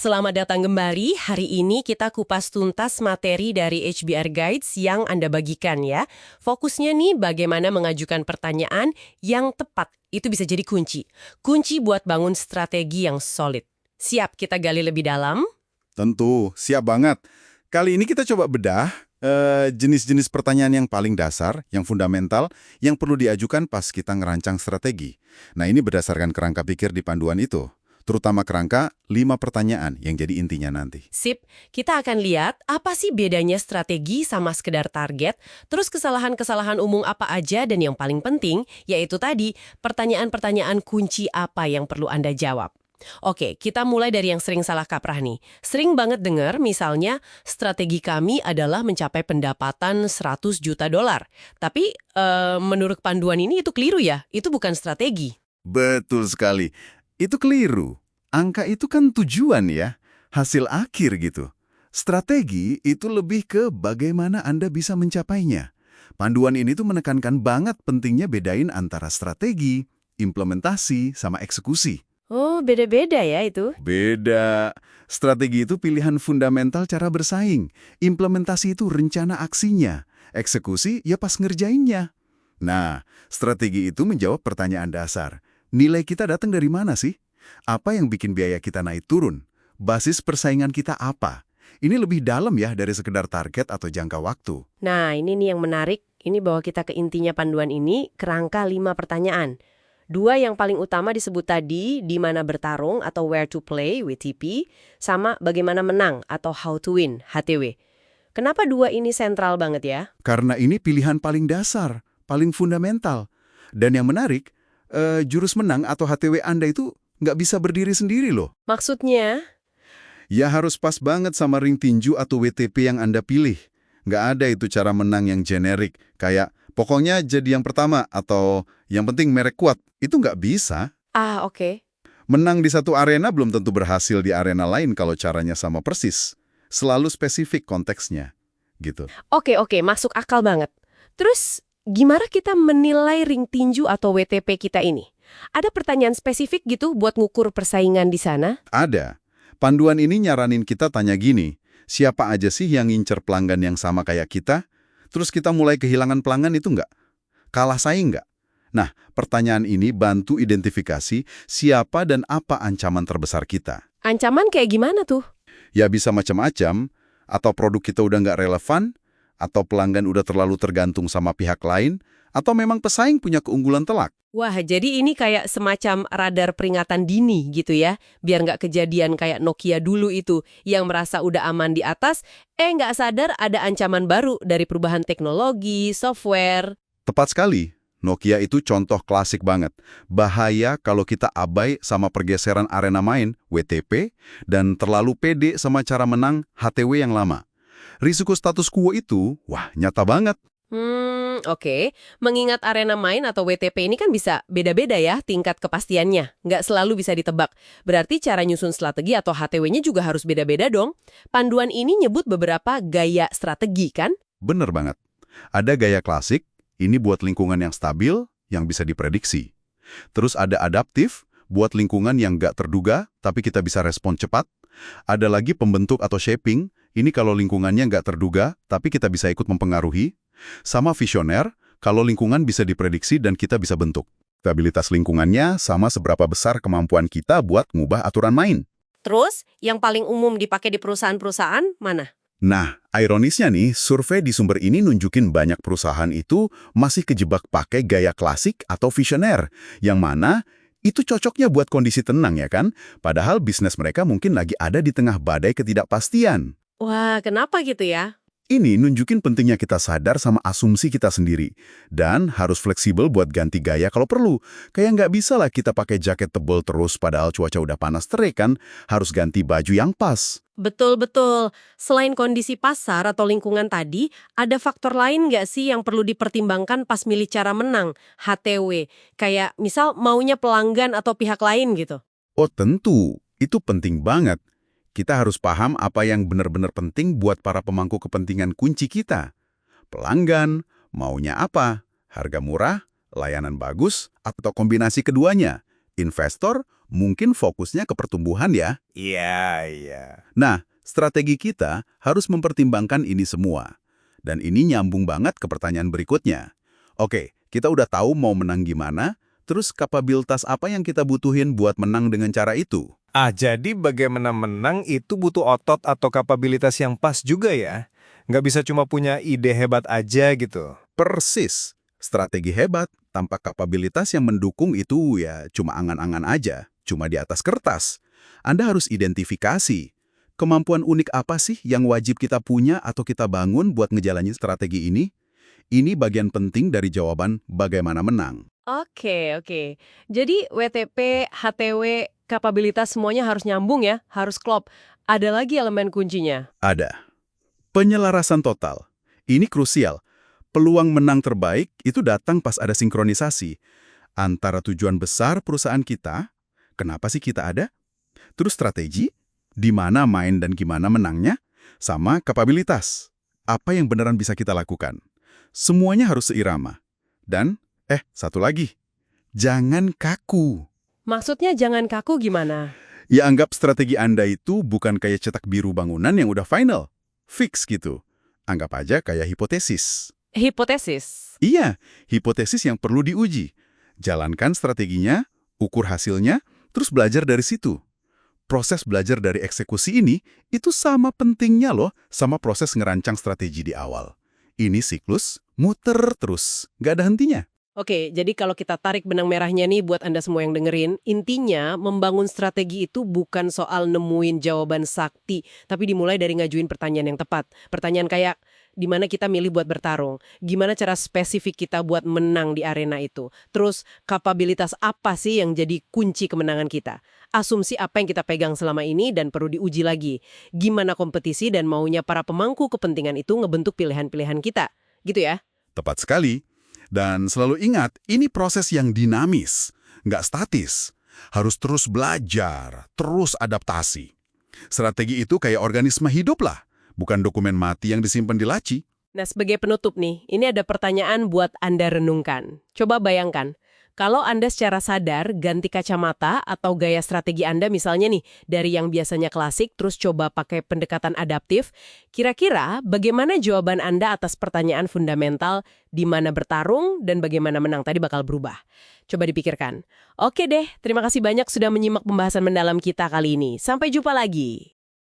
Selamat datang kembali. Hari ini kita kupas tuntas materi dari HBR Guides yang Anda bagikan ya. Fokusnya nih bagaimana mengajukan pertanyaan yang tepat. Itu bisa jadi kunci. Kunci buat bangun strategi yang solid. Siap kita gali lebih dalam? Tentu, siap banget. Kali ini kita coba bedah jenis-jenis pertanyaan yang paling dasar, yang fundamental, yang perlu diajukan pas kita ngerancang strategi. Nah, ini berdasarkan kerangka pikir di panduan itu. Terutama kerangka 5 pertanyaan yang jadi intinya nanti. Sip, kita akan lihat apa sih bedanya strategi sama sekedar target, terus kesalahan-kesalahan umum apa aja, dan yang paling penting, yaitu tadi, pertanyaan-pertanyaan kunci apa yang perlu Anda jawab. Oke, kita mulai dari yang sering salah kaprah nih. Sering banget dengar, misalnya, strategi kami adalah mencapai pendapatan 100 juta dolar. Tapi, menurut panduan ini itu keliru ya? Itu bukan strategi. Betul sekali. Itu keliru. Angka itu kan tujuan ya, hasil akhir gitu. Strategi itu lebih ke bagaimana Anda bisa mencapainya. Panduan ini tuh menekankan banget pentingnya bedain antara strategi, implementasi, sama eksekusi. Oh, beda-beda ya itu. Beda. Strategi itu pilihan fundamental cara bersaing. Implementasi itu rencana aksinya. Eksekusi ya pas ngerjainnya. Nah, strategi itu menjawab pertanyaan dasar. Nilai kita datang dari mana sih? Apa yang bikin biaya kita naik turun? Basis persaingan kita apa? Ini lebih dalam ya dari sekedar target atau jangka waktu. Nah, ini nih yang menarik. Ini bawa kita ke intinya panduan ini, kerangka 5 pertanyaan. 2 yang paling utama disebut tadi, di mana bertarung atau where to play, WTP, sama bagaimana menang atau how to win, HTW. Kenapa 2 ini sentral banget ya? Karena ini pilihan paling dasar, paling fundamental. Dan yang menarik, jurus menang atau HTW Anda itu nggak bisa berdiri sendiri loh. Maksudnya? Ya harus pas banget sama ring tinju atau WTP yang Anda pilih. Nggak ada itu cara menang yang generik, kayak pokoknya jadi yang pertama atau yang penting merek kuat. Itu nggak bisa. Ah, oke. Menang di satu arena belum tentu berhasil di arena lain kalau caranya sama persis. Selalu spesifik konteksnya, gitu. Oke, masuk akal banget. Terus, gimana kita menilai ring tinju atau WTP kita ini? Ada pertanyaan spesifik gitu buat ngukur persaingan di sana? Ada. Panduan ini nyaranin kita tanya gini, siapa aja sih yang ngincer pelanggan yang sama kayak kita? Terus kita mulai kehilangan pelanggan itu nggak? Kalah saing nggak? Nah, pertanyaan ini bantu identifikasi siapa dan apa ancaman terbesar kita. Ancaman kayak gimana tuh? Ya bisa macam-macam, atau produk kita udah nggak relevan, atau pelanggan udah terlalu tergantung sama pihak lain, atau memang pesaing punya keunggulan telak. Wah, jadi ini kayak semacam radar peringatan dini gitu ya. Biar nggak kejadian kayak Nokia dulu itu, yang merasa udah aman di atas, nggak sadar ada ancaman baru dari perubahan teknologi, software. Tepat sekali. Nokia itu contoh klasik banget. Bahaya kalau kita abai sama pergeseran arena main, WTP, dan terlalu pede sama cara menang, HTW yang lama. Risiko status quo itu, wah nyata banget. Oke. Mengingat arena main atau WTP ini kan bisa beda-beda ya tingkat kepastiannya. Nggak selalu bisa ditebak. Berarti cara nyusun strategi atau HTW-nya juga harus beda-beda dong. Panduan ini nyebut beberapa gaya strategi kan? Bener banget. Ada gaya klasik, ini buat lingkungan yang stabil, yang bisa diprediksi. Terus ada adaptif, buat lingkungan yang nggak terduga, tapi kita bisa respon cepat. Ada lagi pembentuk atau shaping, ini kalau lingkungannya nggak terduga, tapi kita bisa ikut mempengaruhi. Sama visioner, kalau lingkungan bisa diprediksi dan kita bisa bentuk. Stabilitas lingkungannya sama seberapa besar kemampuan kita buat ngubah aturan main. Terus, yang paling umum dipakai di perusahaan-perusahaan mana? Nah, ironisnya nih, survei di sumber ini nunjukin banyak perusahaan itu masih kejebak pakai gaya klasik atau visioner, yang mana itu cocoknya buat kondisi tenang ya kan? Padahal bisnis mereka mungkin lagi ada di tengah badai ketidakpastian. Wah, kenapa gitu ya? Ini nunjukin pentingnya kita sadar sama asumsi kita sendiri. Dan harus fleksibel buat ganti gaya kalau perlu. Kayak nggak bisa lah kita pakai jaket tebal terus padahal cuaca udah panas terik kan. Harus ganti baju yang pas. Betul-betul. Selain kondisi pasar atau lingkungan tadi, ada faktor lain nggak sih yang perlu dipertimbangkan pas milih cara menang, HTW? Kayak misal maunya pelanggan atau pihak lain gitu. Oh tentu, itu penting banget. Kita harus paham apa yang benar-benar penting buat para pemangku kepentingan kunci kita. Pelanggan, maunya apa? Harga murah, layanan bagus, atau kombinasi keduanya? Investor mungkin fokusnya ke pertumbuhan ya. Iya, iya. Nah, strategi kita harus mempertimbangkan ini semua. Dan ini nyambung banget ke pertanyaan berikutnya. Oke, kita udah tahu mau menang gimana, terus kapabilitas apa yang kita butuhin buat menang dengan cara itu? Jadi bagaimana menang itu butuh otot atau kapabilitas yang pas juga ya? Nggak bisa cuma punya ide hebat aja gitu. Persis. Strategi hebat tanpa kapabilitas yang mendukung itu ya cuma angan-angan aja, cuma di atas kertas. Anda harus identifikasi. Kemampuan unik apa sih yang wajib kita punya atau kita bangun buat ngejalanin strategi ini? Ini bagian penting dari jawaban bagaimana menang. Oke. Jadi WTP, HTW, kapabilitas semuanya harus nyambung ya, harus klop. Ada lagi elemen kuncinya. Ada. Penyelarasan total. Ini krusial. Peluang menang terbaik itu datang pas ada sinkronisasi. Antara tujuan besar perusahaan kita, kenapa sih kita ada? Terus strategi, di mana main dan gimana menangnya, sama kapabilitas. Apa yang beneran bisa kita lakukan? Semuanya harus seirama. Dan, satu lagi. Jangan kaku. Maksudnya jangan kaku gimana? Ya anggap strategi Anda itu bukan kayak cetak biru bangunan yang udah final. Fix gitu. Anggap aja kayak hipotesis. Hipotesis. Iya, hipotesis yang perlu diuji. Jalankan strateginya, ukur hasilnya, terus belajar dari situ. Proses belajar dari eksekusi ini, itu sama pentingnya loh sama proses ngerancang strategi di awal. Ini siklus, muter terus, nggak ada hentinya. Oke, jadi kalau kita tarik benang merahnya nih buat Anda semua yang dengerin, intinya membangun strategi itu bukan soal nemuin jawaban sakti, tapi dimulai dari ngajuin pertanyaan yang tepat. Pertanyaan kayak, di mana kita milih buat bertarung? Gimana cara spesifik kita buat menang di arena itu? Terus, kapabilitas apa sih yang jadi kunci kemenangan kita? Asumsi apa yang kita pegang selama ini dan perlu diuji lagi? Gimana kompetisi dan maunya para pemangku kepentingan itu ngebentuk pilihan-pilihan kita? Gitu ya? Tepat sekali. Dan selalu ingat, ini proses yang dinamis, nggak statis. Harus terus belajar, terus adaptasi. Strategi itu kayak organisme hidup lah, bukan dokumen mati yang disimpan di laci. Nah, sebagai penutup nih, ini ada pertanyaan buat Anda renungkan. Coba bayangkan, kalau Anda secara sadar ganti kacamata atau gaya strategi Anda misalnya nih, dari yang biasanya klasik terus coba pakai pendekatan adaptif, kira-kira bagaimana jawaban Anda atas pertanyaan fundamental di mana bertarung dan bagaimana menang tadi bakal berubah? Coba dipikirkan. Oke deh, terima kasih banyak sudah menyimak pembahasan mendalam kita kali ini. Sampai jumpa lagi.